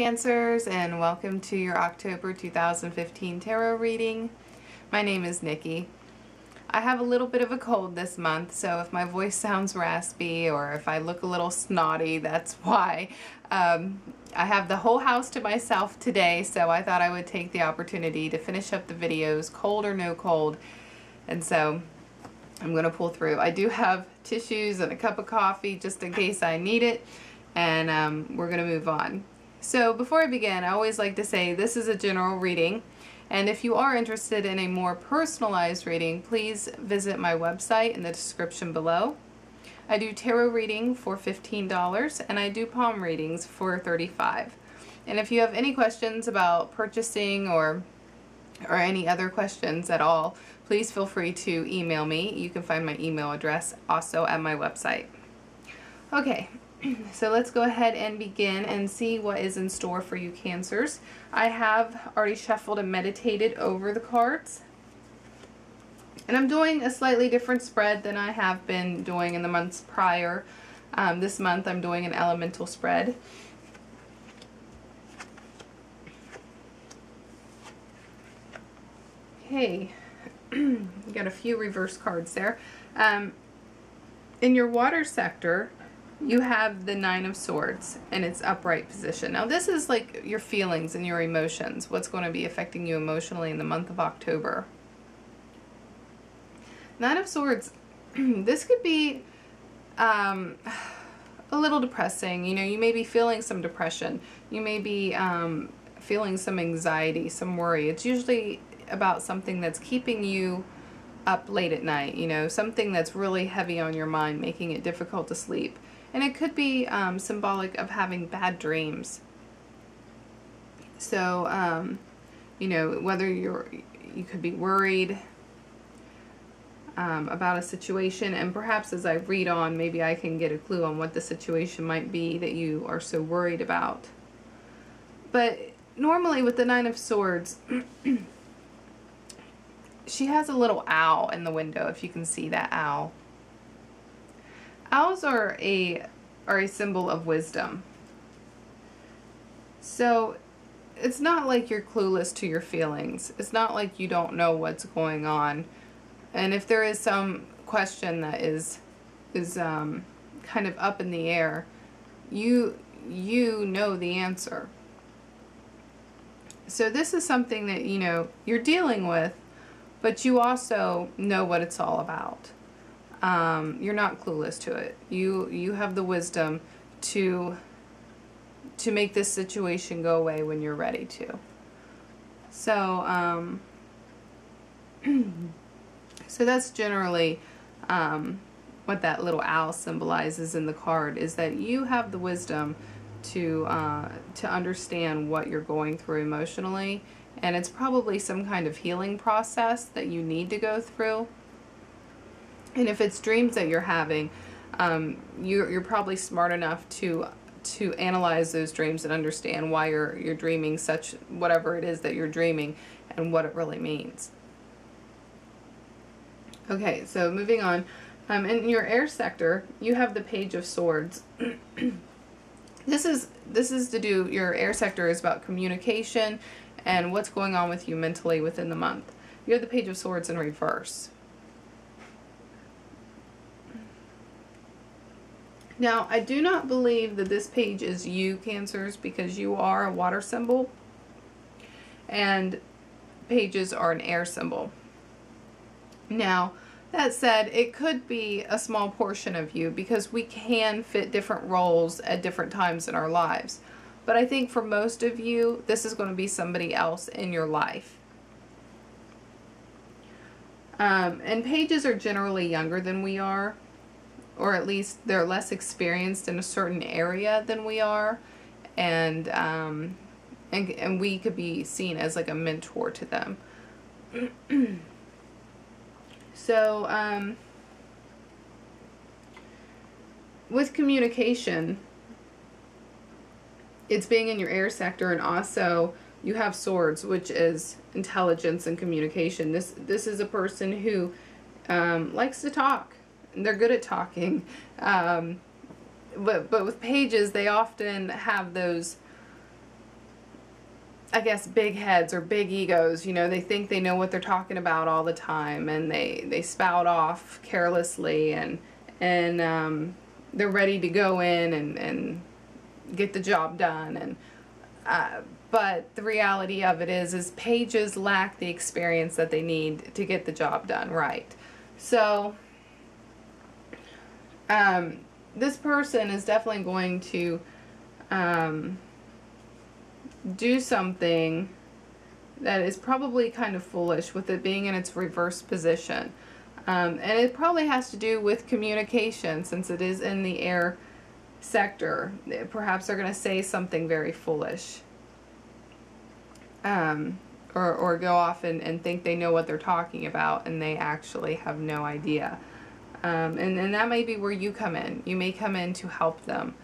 Cancers, and welcome to your October 2015 tarot reading. My name is Nikki. I have a little bit of a cold this month, so if my voice sounds raspy or if I look a little snotty, that's why. I have the whole house to myself today, so I thought I would take the opportunity to finish up the videos, cold or no cold, and so I'm going to pull through. I do have tissues and a cup of coffee just in case I need it, and we're going to move on. So before I begin, I always like to say this is a general reading, and if you are interested in a more personalized reading, please visit my website in the description below. I do tarot reading for $15, and I do palm readings for $35. And if you have any questions about purchasing or any other questions at all, please feel free to email me. You can find my email address also at my website. Okay. So let's go ahead and begin and see what is in store for you, Cancers. I have already shuffled and meditated over the cards. And I'm doing a slightly different spread than I have been doing in the months prior. This month I'm doing an elemental spread. Okay, got a few reverse cards there. In your water sector, you have the Nine of Swords in its upright position. Now this is like your feelings and your emotions, what's going to be affecting you emotionally in the month of October. Nine of Swords, this could be a little depressing. You know, you may be feeling some depression. You may be feeling some anxiety, some worry. It's usually about something that's keeping you up late at night, you know, something that's really heavy on your mind, making it difficult to sleep. And it could be symbolic of having bad dreams. So, you know, whether you could be worried about a situation, and perhaps as I read on, maybe I can get a clue on what the situation might be that you are so worried about. But normally with the Nine of Swords, she has a little owl in the window, if you can see that owl. Owls are a symbol of wisdom. So it's not like you're clueless to your feelings. It's not like you don't know what's going on. And if there is some question that is kind of up in the air, you know the answer. So this is something that, you know, you're dealing with, but you also know what it's all about. You're not clueless to it. You have the wisdom to make this situation go away when you're ready to. So, so that's generally what that little owl symbolizes in the card, is that you have the wisdom to understand what you're going through emotionally, and it's probably some kind of healing process that you need to go through. And if it's dreams that you're having, you're probably smart enough to analyze those dreams and understand why you're dreaming such, whatever it is that you're dreaming, and what it really means. Okay, so moving on. In your air sector, you have the Page of Swords. This is to do, your air sector is about communication and what's going on with you mentally within the month. You have the Page of Swords in reverse. Now, I do not believe that this page is you, Cancers, because you are a water symbol, and pages are an air symbol. Now, that said, it could be a small portion of you, because we can fit different roles at different times in our lives. But I think for most of you, this is going to be somebody else in your life. And pages are generally younger than we are, or at least they're less experienced in a certain area than we are, and we could be seen as like a mentor to them. So with communication, it's being in your air sector, and also you have Swords, which is intelligence and communication. This is a person who likes to talk. They're good at talking, but with pages, they often have those I guess, big heads or big egos. You know, they think they know what they're talking about all the time, and they spout off carelessly, and they're ready to go in and get the job done. And but the reality of it is pages lack the experience that they need to get the job done right. So this person is definitely going to do something that is probably kind of foolish, with it being in its reverse position. And it probably has to do with communication, since it is in the air sector. Perhaps they're going to say something very foolish. Or go off and think they know what they're talking about, and they actually have no idea. And that may be where you come in. You may come in to help them.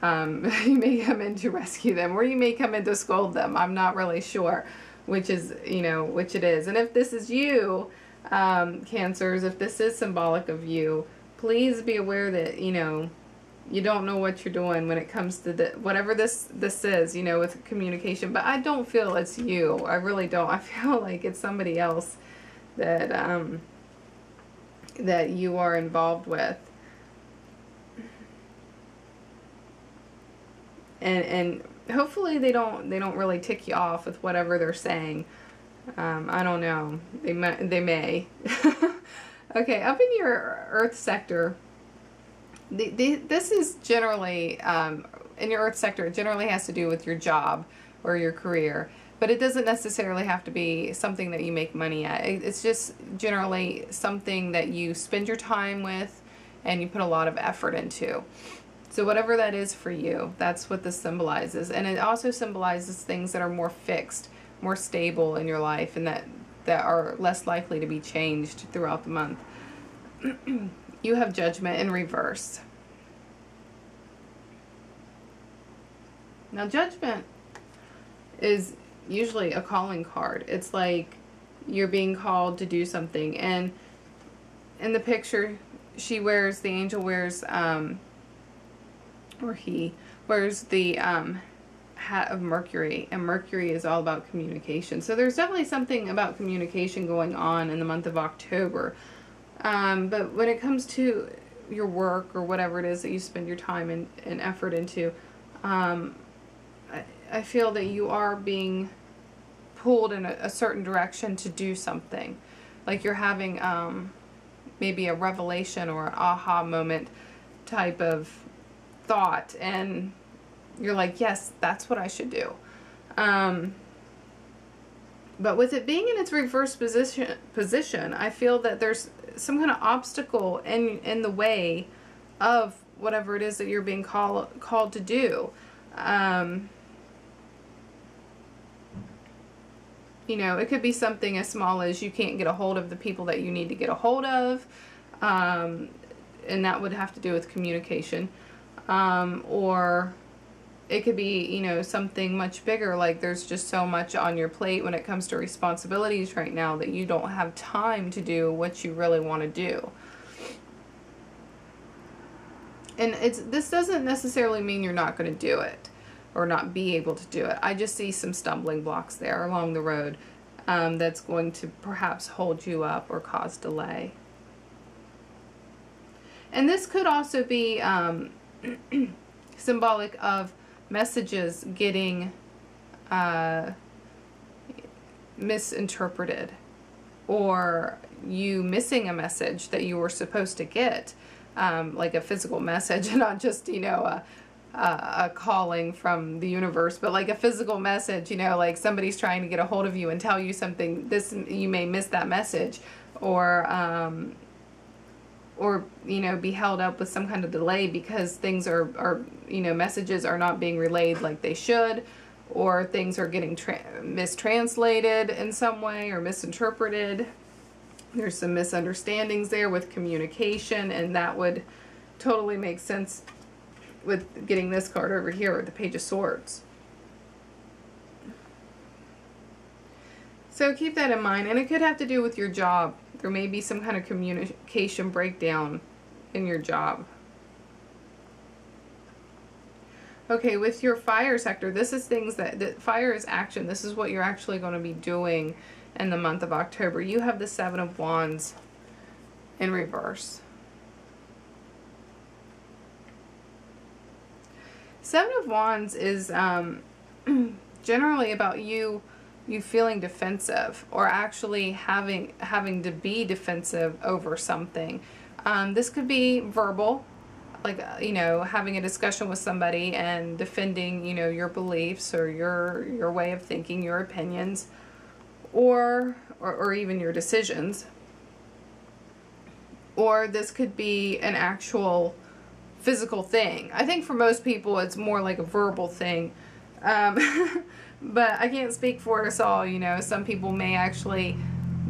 You may come in to rescue them, or you may come in to scold them. I'm not really sure which is, you know, which it is. And if this is you, Cancers, if this is symbolic of you, please be aware that, you know, you don't know what you're doing when it comes to whatever this is, you know, with communication. But I don't feel it's you. I really don't. I feel like it's somebody else that that you are involved with. And hopefully they don't really tick you off with whatever they're saying. I don't know. They may. Okay, up in your Earth sector, this is generally, in your Earth sector, it generally has to do with your job or your career. But it doesn't necessarily have to be something that you make money at. It's just generally something that you spend your time with and you put a lot of effort into. So whatever that is for you, that's what this symbolizes. And it also symbolizes things that are more fixed, more stable in your life, and that are less likely to be changed throughout the month. You have Judgment in reverse. Now, Judgment is usually a calling card. It's like you're being called to do something. And in the picture, the angel wears, or he wears the hat of Mercury, and Mercury is all about communication. So there's definitely something about communication going on in the month of October. But when it comes to your work or whatever it is that you spend your time and effort into, I feel that you are being pulled in a certain direction to do something. Like you're having maybe a revelation or an aha moment type of thought, and you're like, yes, that's what I should do. But with it being in its reverse position, I feel that there's some kind of obstacle in the way of whatever it is that you're being called to do. You know, it could be something as small as you can't get a hold of the people that you need to get a hold of, and that would have to do with communication. Or it could be, you know, something much bigger, like there's just so much on your plate when it comes to responsibilities right now that you don't have time to do what you really want to do. And this doesn't necessarily mean you're not going to do it or not be able to do it. I just see some stumbling blocks there along the road that's going to perhaps hold you up or cause delay. And this could also be symbolic of messages getting misinterpreted, or you missing a message that you were supposed to get, like a physical message, and not just, you know, a calling from the universe, but like a physical message, you know, like somebody's trying to get a hold of you and tell you something. You may miss that message, or you know, be held up with some kind of delay because things are you know, messages are not being relayed like they should, or things are getting mistranslated in some way or misinterpreted. There's some misunderstandings there with communication, and that would totally make sense with getting this card over here with the Page of Swords. So keep that in mind, and it could have to do with your job. There may be some kind of communication breakdown in your job. Okay, with your fire sector, this is things that fire is action. This is what you're actually going to be doing in the month of October. You have the Seven of Wands in reverse. Seven of Wands is generally about you feeling defensive, or actually having to be defensive over something. This could be verbal, like, you know, having a discussion with somebody and defending, you know, your beliefs or your way of thinking, your opinions, or even your decisions. Or this could be an actual physical thing. I think for most people it's more like a verbal thing. But I can't speak for us all, you know. Some people may actually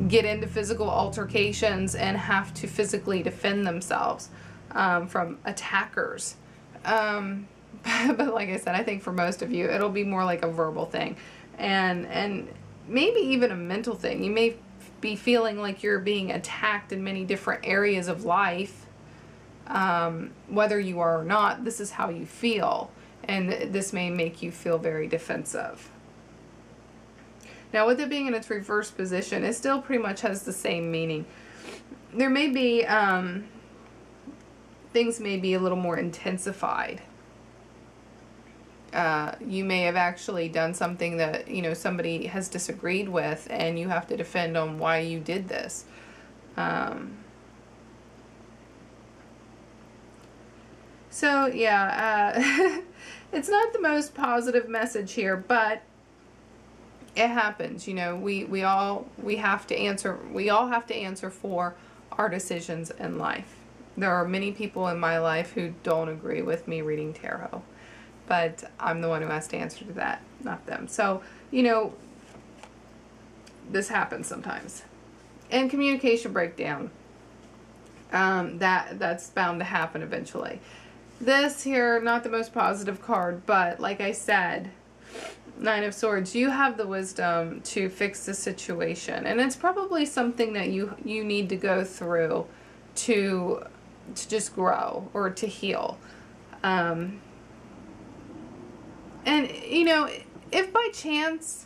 get into physical altercations and have to physically defend themselves from attackers. But like I said, I think for most of you it'll be more like a verbal thing, and maybe even a mental thing. You may be feeling like you're being attacked in many different areas of life. Whether you are or not, this is how you feel, and this may make you feel very defensive. Now, with it being in its reverse position, it still pretty much has the same meaning. There may be, things may be a little more intensified. You may have actually done something that, you know, somebody has disagreed with, and you have to defend on why you did this. So, yeah, it's not the most positive message here, but it happens. You know, we all have to answer for our decisions in life. There are many people in my life who don't agree with me reading tarot, but I'm the one who has to answer to that, not them. So, you know, this happens sometimes. And communication breakdown, that's bound to happen eventually. This here, not the most positive card, but like I said, Nine of Swords, you have the wisdom to fix the situation, and it's probably something that you need to go through to just grow or to heal. And you know, if by chance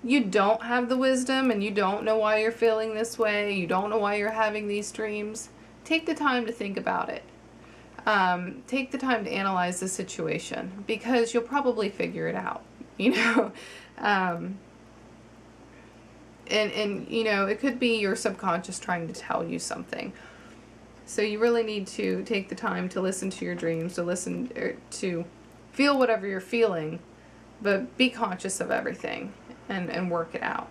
you don't have the wisdom and you don't know why you're feeling this way, you don't know why you're having these dreams, take the time to think about it. Take the time to analyze the situation, because you'll probably figure it out, you know. And you know, it could be your subconscious trying to tell you something. So you really need to take the time to listen to your dreams, to listen, to feel whatever you're feeling, but be conscious of everything and work it out.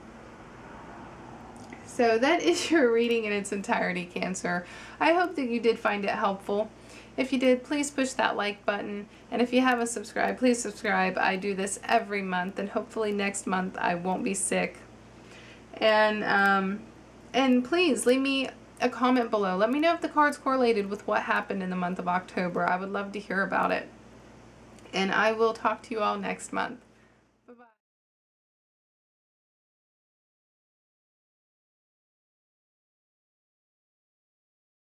So that is your reading in its entirety, Cancer. I hope that you did find it helpful. If you did, please push that like button. And if you haven't subscribed, please subscribe. I do this every month, and hopefully next month I won't be sick. And please leave me a comment below. Let me know if the cards correlated with what happened in the month of October. I would love to hear about it. And I will talk to you all next month.